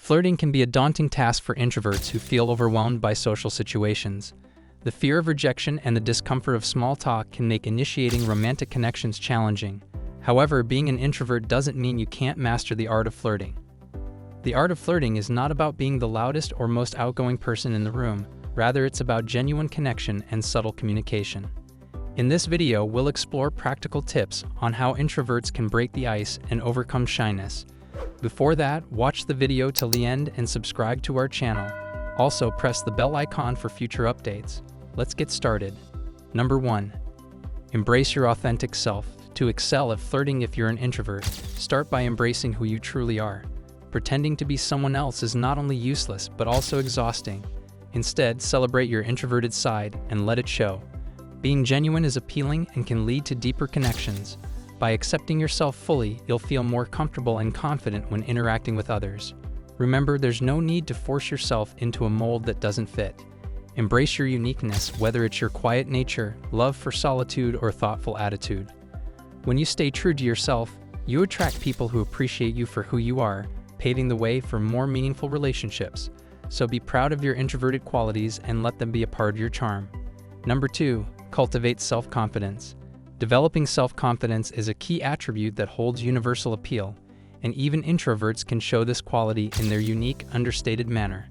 Flirting can be a daunting task for introverts who feel overwhelmed by social situations. The fear of rejection and the discomfort of small talk can make initiating romantic connections challenging. However, being an introvert doesn't mean you can't master the art of flirting. The art of flirting is not about being the loudest or most outgoing person in the room. Rather, it's about genuine connection and subtle communication. In this video, we'll explore practical tips on how introverts can break the ice and overcome shyness. Before that, watch the video till the end and subscribe to our channel. Also, press the bell icon for future updates. Let's get started. Number 1. Embrace your authentic self. To excel at flirting if you're an introvert, start by embracing who you truly are. Pretending to be someone else is not only useless, but also exhausting. Instead, celebrate your introverted side and let it show. Being genuine is appealing and can lead to deeper connections. By accepting yourself fully, you'll feel more comfortable and confident when interacting with others. Remember, there's no need to force yourself into a mold that doesn't fit. Embrace your uniqueness, whether it's your quiet nature, love for solitude, or thoughtful attitude. When you stay true to yourself, you attract people who appreciate you for who you are, paving the way for more meaningful relationships. So be proud of your introverted qualities and let them be a part of your charm. Number 2. Cultivate self-confidence. Developing self-confidence is a key attribute that holds universal appeal, and even introverts can show this quality in their unique, understated manner.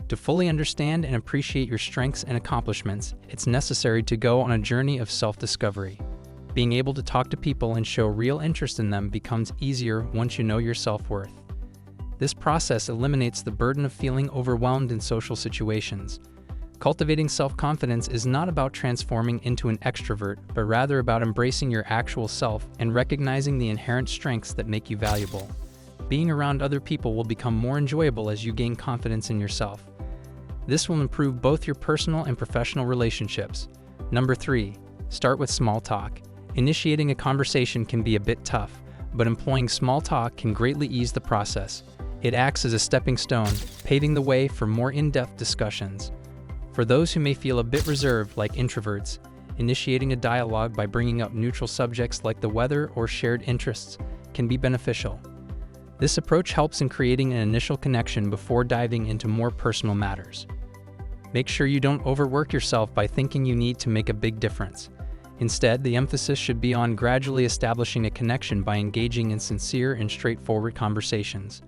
To fully understand and appreciate your strengths and accomplishments, it's necessary to go on a journey of self-discovery. Being able to talk to people and show real interest in them becomes easier once you know your self-worth. This process eliminates the burden of feeling overwhelmed in social situations. Cultivating self-confidence is not about transforming into an extrovert, but rather about embracing your actual self and recognizing the inherent strengths that make you valuable. Being around other people will become more enjoyable as you gain confidence in yourself. This will improve both your personal and professional relationships. Number 3. Start with small talk. Initiating a conversation can be a bit tough, but employing small talk can greatly ease the process. It acts as a stepping stone, paving the way for more in-depth discussions. For those who may feel a bit reserved, like introverts, initiating a dialogue by bringing up neutral subjects like the weather or shared interests can be beneficial. This approach helps in creating an initial connection before diving into more personal matters. Make sure you don't overwork yourself by thinking you need to make a big difference. Instead, the emphasis should be on gradually establishing a connection by engaging in sincere and straightforward conversations.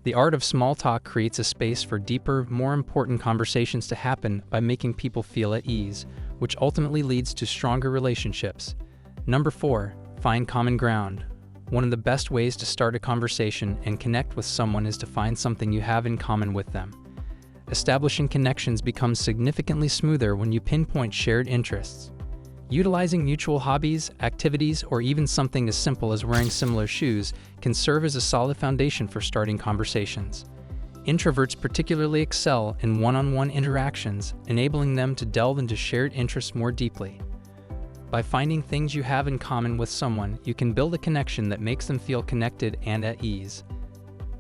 The art of small talk creates a space for deeper, more important conversations to happen by making people feel at ease, which ultimately leads to stronger relationships. Number 4. Find common ground. One of the best ways to start a conversation and connect with someone is to find something you have in common with them. Establishing connections becomes significantly smoother when you pinpoint shared interests. Utilizing mutual hobbies, activities, or even something as simple as wearing similar shoes can serve as a solid foundation for starting conversations. Introverts particularly excel in one-on-one interactions, enabling them to delve into shared interests more deeply. By finding things you have in common with someone, you can build a connection that makes them feel connected and at ease.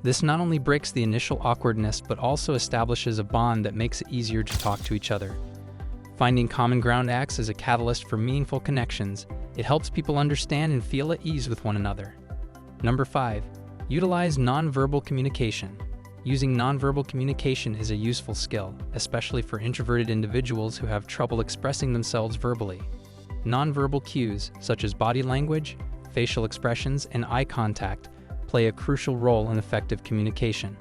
This not only breaks the initial awkwardness, but also establishes a bond that makes it easier to talk to each other. Finding common ground acts as a catalyst for meaningful connections. It helps people understand and feel at ease with one another. Number 5. Utilize nonverbal communication. Using nonverbal communication is a useful skill, especially for introverted individuals who have trouble expressing themselves verbally. Nonverbal cues, such as body language, facial expressions, and eye contact, play a crucial role in effective communication.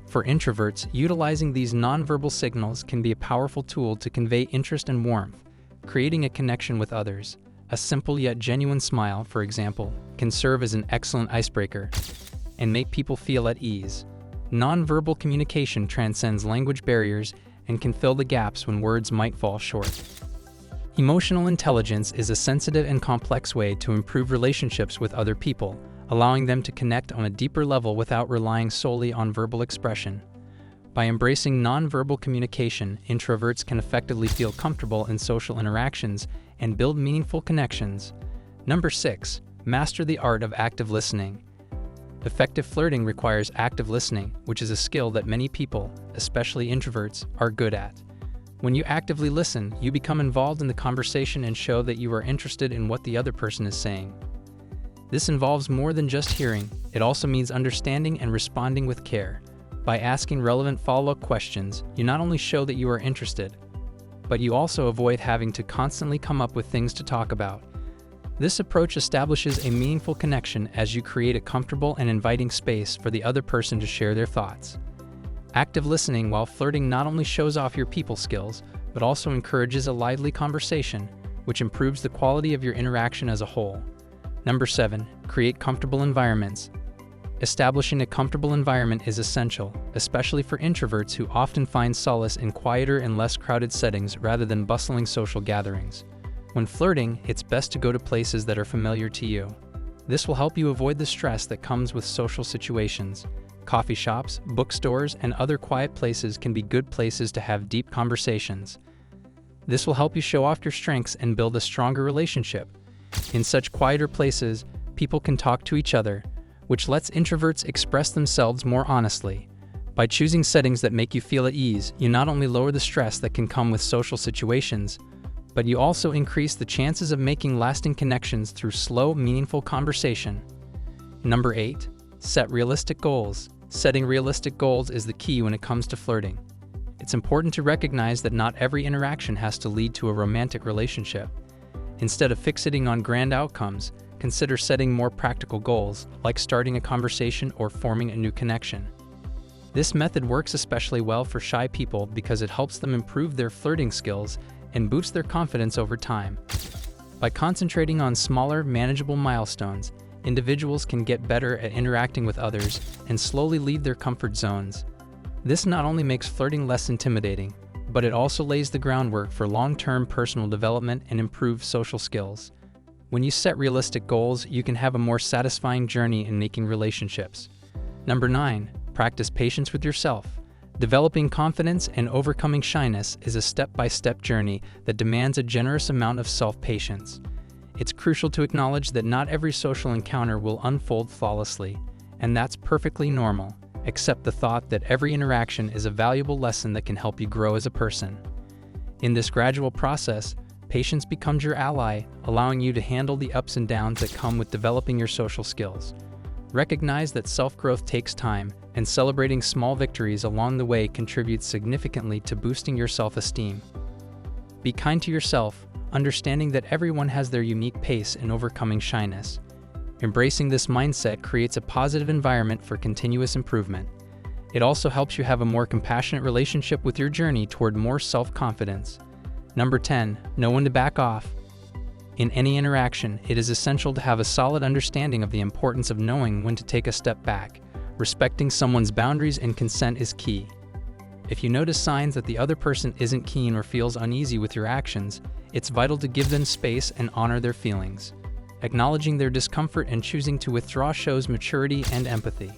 For introverts, utilizing these nonverbal signals can be a powerful tool to convey interest and warmth, creating a connection with others. A simple yet genuine smile, for example, can serve as an excellent icebreaker and make people feel at ease. Nonverbal communication transcends language barriers and can fill the gaps when words might fall short. Emotional intelligence is a sensitive and complex way to improve relationships with other people, allowing them to connect on a deeper level without relying solely on verbal expression. By embracing nonverbal communication, introverts can effectively feel comfortable in social interactions and build meaningful connections. Number 6. Master the art of active listening. Effective flirting requires active listening, which is a skill that many people, especially introverts, are good at. When you actively listen, you become involved in the conversation and show that you are interested in what the other person is saying. This involves more than just hearing. It also means understanding and responding with care. By asking relevant follow-up questions, you not only show that you are interested, but you also avoid having to constantly come up with things to talk about. This approach establishes a meaningful connection as you create a comfortable and inviting space for the other person to share their thoughts. Active listening while flirting not only shows off your people skills, but also encourages a lively conversation, which improves the quality of your interaction as a whole. Number 7, create comfortable environments. Establishing a comfortable environment is essential, especially for introverts who often find solace in quieter and less crowded settings rather than bustling social gatherings. When flirting, it's best to go to places that are familiar to you. This will help you avoid the stress that comes with social situations. Coffee shops, bookstores, and other quiet places can be good places to have deep conversations. This will help you show off your strengths and build a stronger relationship. In such quieter places, people can talk to each other, which lets introverts express themselves more honestly. By choosing settings that make you feel at ease, you not only lower the stress that can come with social situations, but you also increase the chances of making lasting connections through slow, meaningful conversation. Number 8, set realistic goals. Setting realistic goals is the key when it comes to flirting. It's important to recognize that not every interaction has to lead to a romantic relationship. Instead of fixating on grand outcomes, consider setting more practical goals, like starting a conversation or forming a new connection. This method works especially well for shy people because it helps them improve their flirting skills and boost their confidence over time. By concentrating on smaller, manageable milestones, individuals can get better at interacting with others and slowly leave their comfort zones. This not only makes flirting less intimidating, but it also lays the groundwork for long-term personal development and improved social skills. When you set realistic goals, you can have a more satisfying journey in making relationships. Number 9, practice patience with yourself. Developing confidence and overcoming shyness is a step-by-step journey that demands a generous amount of self-patience. It's crucial to acknowledge that not every social encounter will unfold flawlessly, and that's perfectly normal. Accept the thought that every interaction is a valuable lesson that can help you grow as a person. In this gradual process, patience becomes your ally, allowing you to handle the ups and downs that come with developing your social skills. Recognize that self-growth takes time, and celebrating small victories along the way contributes significantly to boosting your self-esteem. Be kind to yourself, understanding that everyone has their unique pace in overcoming shyness. Embracing this mindset creates a positive environment for continuous improvement. It also helps you have a more compassionate relationship with your journey toward more self-confidence. Number 10, know when to back off. In any interaction, it is essential to have a solid understanding of the importance of knowing when to take a step back. Respecting someone's boundaries and consent is key. If you notice signs that the other person isn't keen or feels uneasy with your actions, it's vital to give them space and honor their feelings. Acknowledging their discomfort and choosing to withdraw shows maturity and empathy.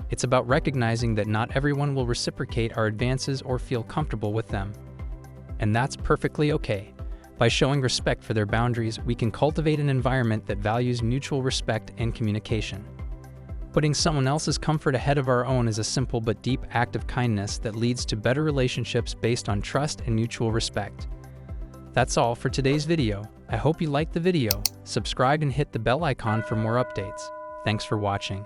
It's about recognizing that not everyone will reciprocate our advances or feel comfortable with them. And that's perfectly okay. By showing respect for their boundaries, we can cultivate an environment that values mutual respect and communication. Putting someone else's comfort ahead of our own is a simple but deep act of kindness that leads to better relationships based on trust and mutual respect. That's all for today's video. I hope you liked the video. Subscribe and hit the bell icon for more updates. Thanks for watching.